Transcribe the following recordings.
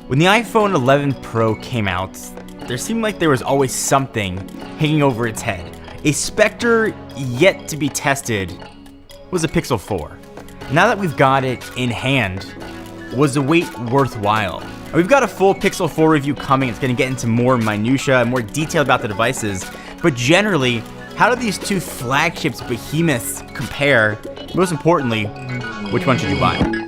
When the iPhone 11 Pro came out, there seemed like there was always something hanging over its head. A specter yet to be tested was a Pixel 4. Now that we've got it in hand, was the wait worthwhile? We've got a full Pixel 4 review coming. It's going to get into more minutia and more detail about the devices. But generally, how do these two flagships behemoths compare? Most importantly, which one should you buy?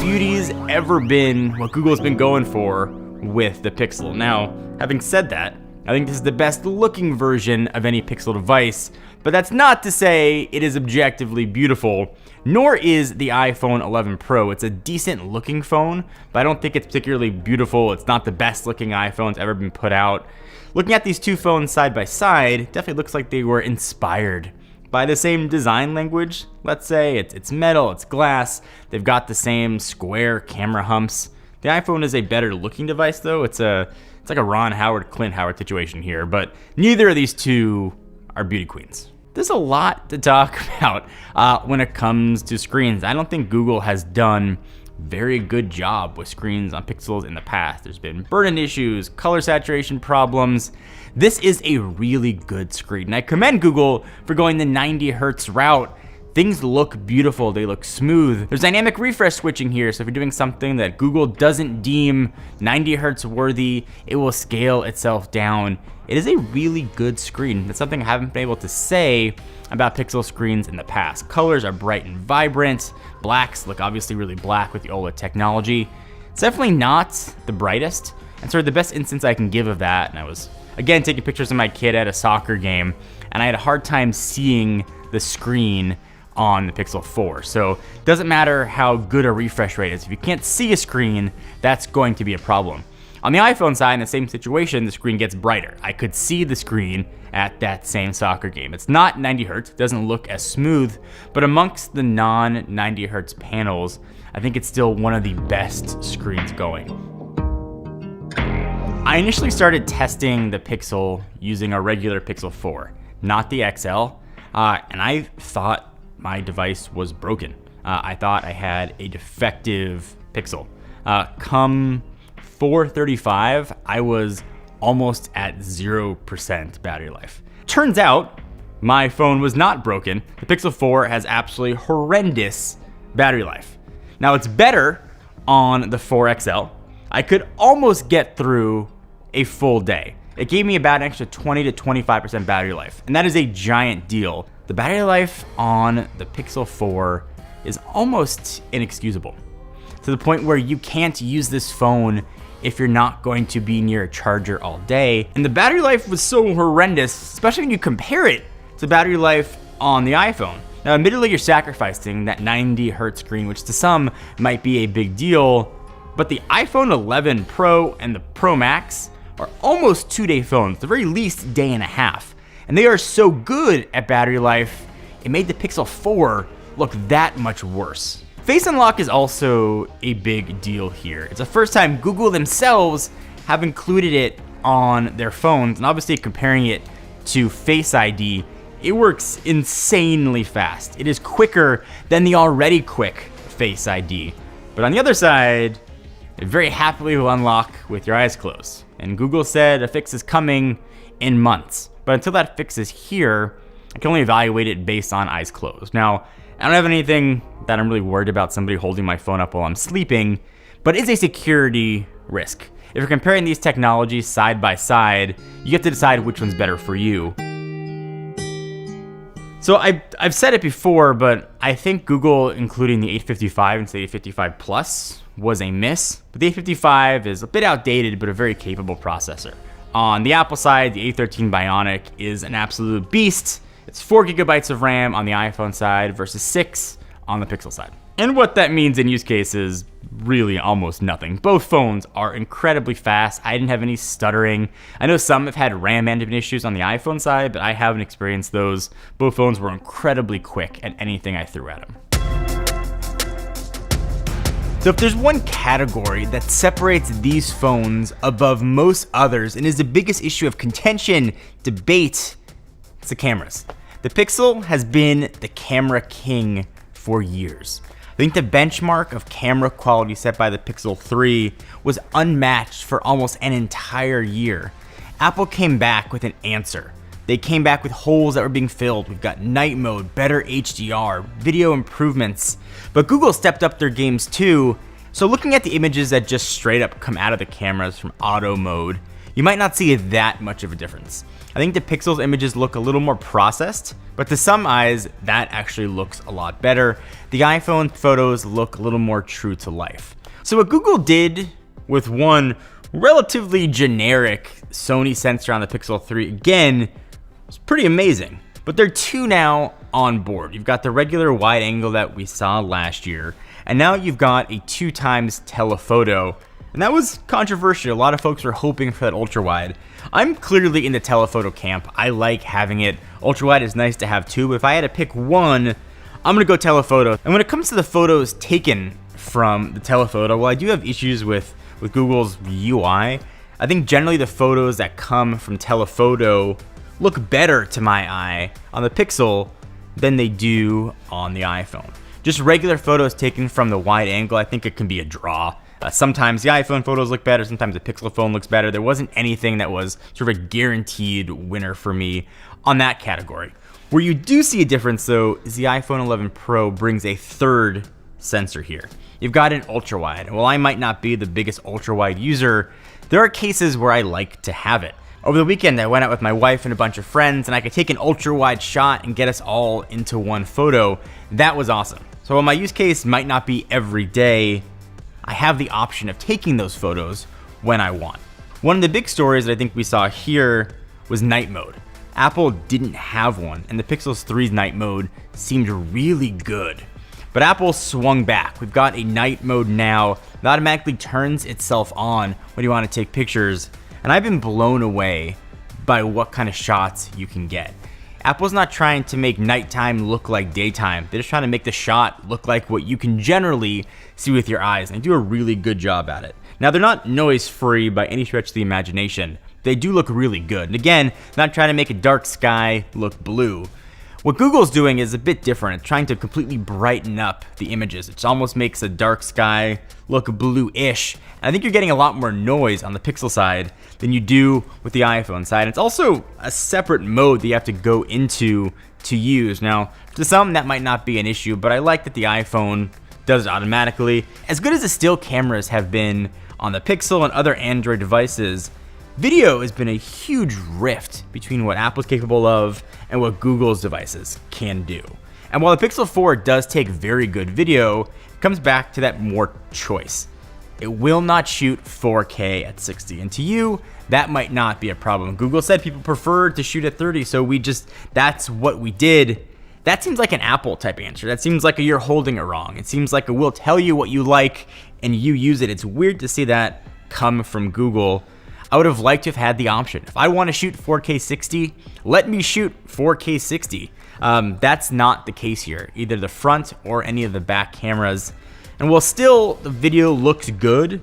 Beauty's ever been what Google's been going for with the Pixel. Now, having said that, I think this is the best looking version of any Pixel device, but that's not to say it is objectively beautiful, nor is the iPhone 11 Pro. It's a decent looking phone, but I don't think it's particularly beautiful. It's not the best looking iPhone's ever been put out. Looking at these two phones side by side, it definitely looks like they were inspired by the same design language. Let's say it's metal, it's glass, they've got the same square camera humps. The iPhone is a better looking device though. It's like a Ron Howard, Clint Howard situation here, but neither of these two are beauty queens. There's a lot to talk about when it comes to screens. I don't think Google has done a very good job with screens on Pixels in the past. There's been burn-in issues, color saturation problems. This is a really good screen, and I commend Google for going the 90 hertz route. Things look beautiful, they look smooth. There's dynamic refresh switching here, so if you're doing something that Google doesn't deem 90 hertz worthy, it will scale itself down. It is a really good screen. That's something I haven't been able to say about Pixel screens in the past. Colors are bright and vibrant. Blacks look obviously really black with the OLED technology. It's definitely not the brightest, and sort of the best instance I can give of that, and I was again taking pictures of my kid at a soccer game, and I had a hard time seeing the screen on the Pixel 4. So it doesn't matter how good a refresh rate is. If you can't see a screen, that's going to be a problem. On the iPhone side, in the same situation, the screen gets brighter. I could see the screen at that same soccer game. It's not 90 hertz, it doesn't look as smooth, but amongst the non-90 hertz panels, I think it's still one of the best screens going. I initially started testing the Pixel using a regular Pixel 4, not the XL, and I thought my device was broken. I thought I had a defective Pixel. Come 4:35, I was almost at 0% battery life. Turns out, my phone was not broken. The Pixel 4 has absolutely horrendous battery life. Now it's better on the 4 XL. I could almost get through a full day. It gave me about an extra 20 to 25% battery life, and that is a giant deal. The battery life on the Pixel 4 is almost inexcusable, to the point where you can't use this phone if you're not going to be near a charger all day. And the battery life was so horrendous, especially when you compare it to battery life on the iPhone. Now, admittedly, you're sacrificing that 90 hertz screen, which to some might be a big deal, but the iPhone 11 Pro and the Pro Max are almost 2-day phones, the very least day and a half. And they are so good at battery life, it made the Pixel 4 look that much worse. Face Unlock is also a big deal here. It's the first time Google themselves have included it on their phones, and obviously comparing it to Face ID, it works insanely fast. It is quicker than the already quick Face ID. But on the other side, it very happily will unlock with your eyes closed. And Google said a fix is coming in months. But until that fix is here, I can only evaluate it based on eyes closed. Now, I don't have anything that I'm really worried about somebody holding my phone up while I'm sleeping, but it's a security risk. If you're comparing these technologies side by side, you get to decide which one's better for you. So I've said it before, but I think Google including the 855 instead of the 855 Plus was a miss. But the 855 is a bit outdated, but a very capable processor. On the Apple side, the A13 Bionic is an absolute beast. It's 4 gigabytes of RAM on the iPhone side versus 6 on the Pixel side. And what that means in use cases, really almost nothing. Both phones are incredibly fast. I didn't have any stuttering. I know some have had RAM management issues on the iPhone side, but I haven't experienced those. Both phones were incredibly quick at anything I threw at them. So if there's one category that separates these phones above most others and is the biggest issue of contention, debate, it's the cameras. The Pixel has been the camera king for years. I think the benchmark of camera quality set by the Pixel 3 was unmatched for almost an entire year. Apple came back with an answer. They came back with holes that were being filled. We've got night mode, better HDR, video improvements, but Google stepped up their games too. So looking at the images that just straight up come out of the cameras from auto mode, you might not see that much of a difference. I think the Pixel's images look a little more processed, but to some eyes, that actually looks a lot better. The iPhone photos look a little more true to life. So what Google did with one relatively generic Sony sensor on the Pixel 3, again, was pretty amazing. But there are two now on board. You've got the regular wide angle that we saw last year, and now you've got a 2x telephoto. And that was controversial. A lot of folks were hoping for that ultra wide. I'm clearly in the telephoto camp. I like having it. Ultra wide is nice to have too, but if I had to pick one, I'm gonna go telephoto. And when it comes to the photos taken from the telephoto, well, I do have issues with Google's UI. I think generally the photos that come from telephoto look better to my eye on the Pixel than they do on the iPhone. Just regular photos taken from the wide angle, I think it can be a draw. Sometimes the iPhone photos look better, sometimes the Pixel phone looks better. There wasn't anything that was sort of a guaranteed winner for me on that category. Where you do see a difference though is the iPhone 11 Pro brings a third sensor here. You've got an ultra wide. While I might not be the biggest ultra wide user, there are cases where I like to have it. Over the weekend, I went out with my wife and a bunch of friends, and I could take an ultra wide shot and get us all into one photo. That was awesome. So while my use case might not be every day, I have the option of taking those photos when I want. One of the big stories that I think we saw here was night mode. Apple didn't have one, and the Pixel 3's night mode seemed really good. But Apple swung back. We've got a night mode now that automatically turns itself on when you want to take pictures, and I've been blown away by what kind of shots you can get. Apple's not trying to make nighttime look like daytime. They're just trying to make the shot look like what you can generally see with your eyes, and they do a really good job at it. Now, they're not noise-free by any stretch of the imagination. They do look really good. And again, not trying to make a dark sky look blue. What Google's doing is a bit different. It's trying to completely brighten up the images. It almost makes a dark sky look blue-ish. And I think you're getting a lot more noise on the Pixel side than you do with the iPhone side. It's also a separate mode that you have to go into to use. Now, to some that might not be an issue, but I like that the iPhone does it automatically. As good as the still cameras have been on the Pixel and other Android devices, video has been a huge rift between what Apple's capable of and what Google's devices can do. And while the Pixel 4 does take very good video, it comes back to that more choice. It will not shoot 4K at 60, and to you, that might not be a problem. Google said people prefer to shoot at 30, so that's what we did. That seems like an Apple type answer. That seems like you're holding it wrong. It seems like we'll tell you what you like and you use it. It's weird to see that come from Google. I would have liked to have had the option. If I want to shoot 4K 60, let me shoot 4K 60. That's not the case here, either the front or any of the back cameras. And while still the video looks good,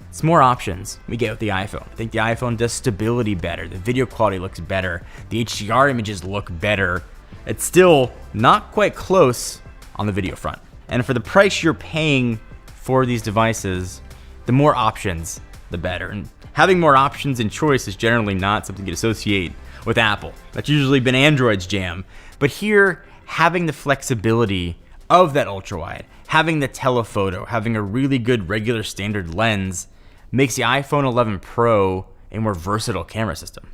it's more options we get with the iPhone. I think the iPhone does stability better. The video quality looks better. The HDR images look better. It's still not quite close on the video front. And for the price you're paying for these devices, the more options, the better. And having more options and choice is generally not something you associate with Apple. That's usually been Android's jam. But here, having the flexibility of that ultra wide, having the telephoto, having a really good regular standard lens makes the iPhone 11 Pro a more versatile camera system.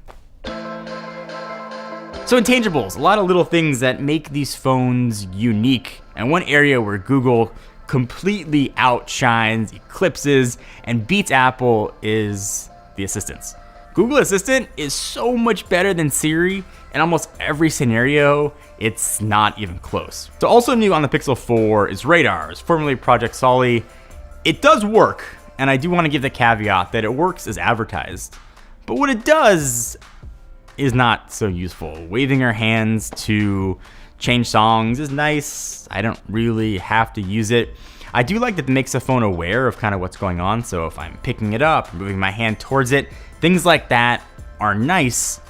So intangibles, a lot of little things that make these phones unique. And one area where Google completely outshines, eclipses, and beats Apple is the assistants. Google Assistant is so much better than Siri in almost every scenario. It's not even close. So also new on the Pixel 4 is Radar, formerly Project Solly. It does work, and I do want to give the caveat that it works as advertised. But what it does is not so useful. Waving your hands to change songs is nice. I don't really have to use it. I do like that it makes the phone aware of kind of what's going on. So if I'm picking it up, moving my hand towards it, things like that are nice.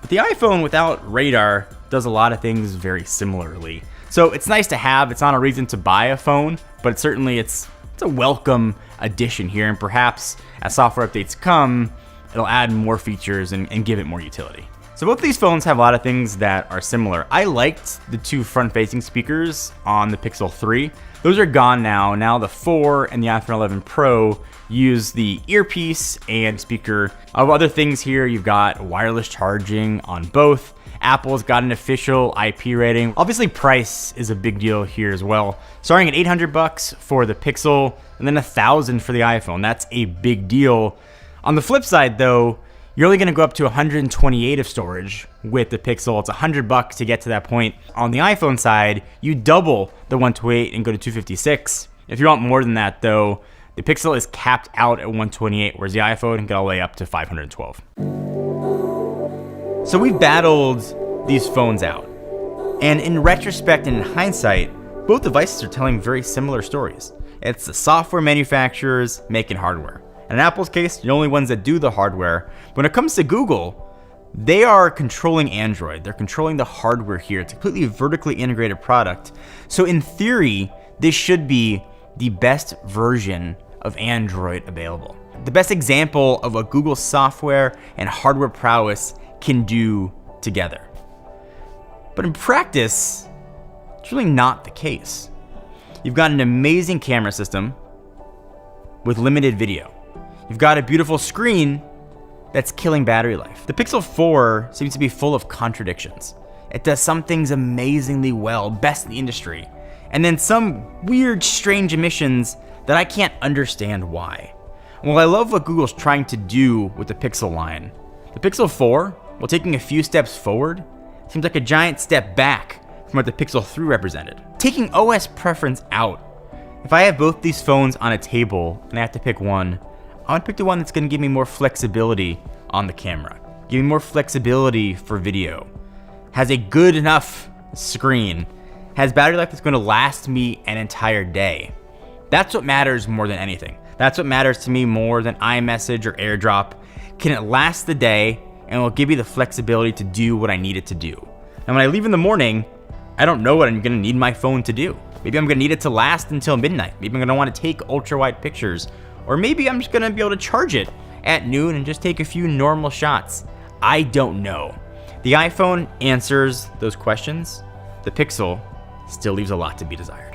But the iPhone without Radar does a lot of things very similarly. So it's nice to have. It's not a reason to buy a phone, but certainly it's a welcome addition here, and perhaps as software updates come, it'll add more features and give it more utility. So both of these phones have a lot of things that are similar. I liked the two front-facing speakers on the Pixel 3. Those are gone now. Now the 4 and the iPhone 11 Pro use the earpiece and speaker. Of other things here, you've got wireless charging on both. Apple's got an official IP rating. Obviously, price is a big deal here as well. Starting at $800 for the Pixel and then $1,000 for the iPhone. That's a big deal. On the flip side, though, you're only going to go up to 128 of storage with the Pixel. It's $100 to get to that point. On the iPhone side, you double the 128 and go to 256. If you want more than that, though, the Pixel is capped out at 128, whereas the iPhone can go all the way up to 512. So we've battled these phones out. And in retrospect and in hindsight, both devices are telling very similar stories. It's the software manufacturers making hardware. And in Apple's case, you're the only ones that do the hardware. But when it comes to Google, they are controlling Android. They're controlling the hardware here. It's a completely vertically integrated product. So in theory, this should be the best version of Android available. The best example of what Google software and hardware prowess can do together. But in practice, it's really not the case. You've got an amazing camera system with limited video. You've got a beautiful screen that's killing battery life. The Pixel 4 seems to be full of contradictions. It does some things amazingly well, best in the industry, and then some weird, strange emissions that I can't understand why. Well, I love what Google's trying to do with the Pixel line. The Pixel 4, while taking a few steps forward, seems like a giant step back from what the Pixel 3 represented. Taking OS preference out, if I have both these phones on a table and I have to pick one, I want to pick the one that's going to give me more flexibility on the camera, give me more flexibility for video, has a good enough screen, has battery life that's going to last me an entire day. That's what matters more than anything. That's what matters to me more than iMessage or AirDrop. Can it last the day and it will give me the flexibility to do what I need it to do? And when I leave in the morning, I don't know what I'm going to need my phone to do. Maybe I'm going to need it to last until midnight. Maybe I'm going to want to take ultra wide pictures. Or maybe I'm just going to be able to charge it at noon and just take a few normal shots. I don't know. The iPhone answers those questions. The Pixel still leaves a lot to be desired.